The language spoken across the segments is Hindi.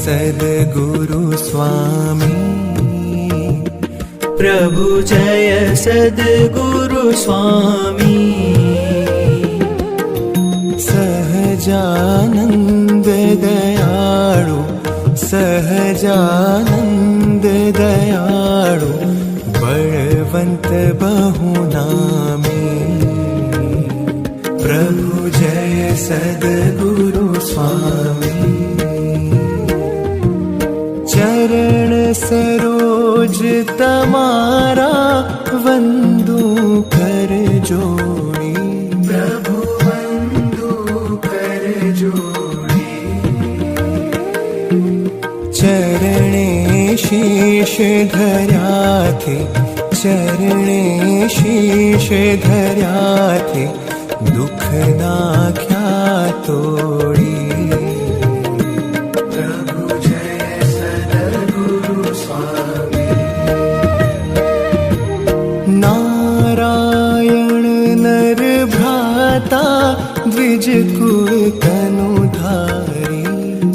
सद्गुरु स्वामी प्रभु जय सद्गुरु स्वामी सहजानंद दयाळु सहजानंद दयाळु बलवंत बहुनामी प्रभु जय सद्गुरु स्वामी चरण सरोज तमारा वंदू कर जोड़ी प्रभु वंदू कर जोड़ी चरणे शीश धर्या थे चरणे शीश धर्या थे दुख नाख्या तोड़ी द्विज कुल तनुधारी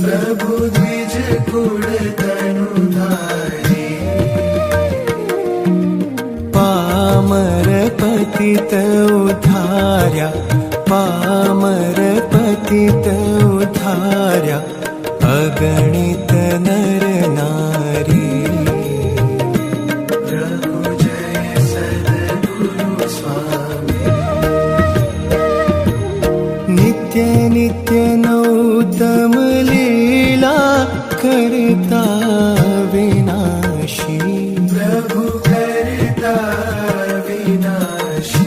प्रभु द्विज कुल तनुधारी पामर पतित उद्धार्या पामर पतित उद्धार्या अगणित नर नारी प्रभु जय सद्गुरु स्वामी नित्य नित्य नौतम लीला करता विनाशी प्रभु करता विनाशी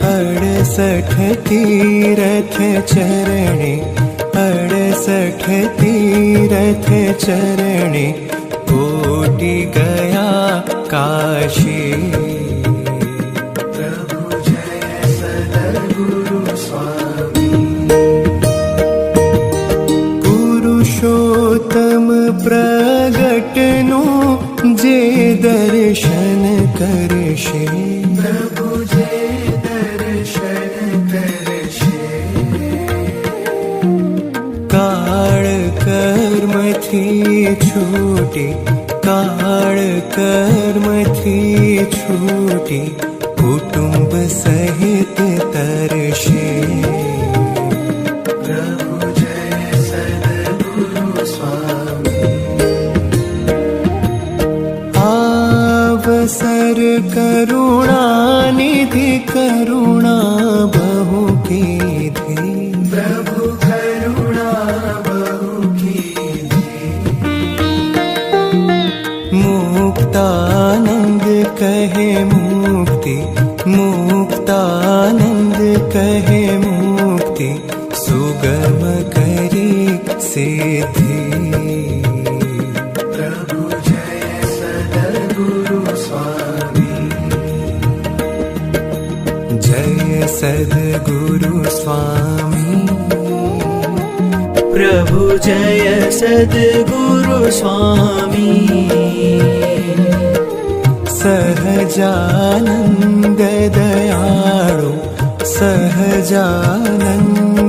68 तीरथ चरणे 68 तीरथ चरणे कोटि गया काशी पुरुषोत्तम प्रगटनु जे दर्शन करशे प्रभु जे दर्शन करशे काळ कर्म थी छूटी काळ कर्म थी छूटी कुटुंब सहित तरशे अवसर करुणा निधि करुणा बहु कीधी प्रभु करुणा बहु कीधी मुक्तानंद कहे मुक्ति मुक्तानंद कहे मुक्ति सुगम करी सिद्धि सद्गुरु स्वामी प्रभु जय सद्गुरु स्वामी सहजानंद दयाळु सहजानंद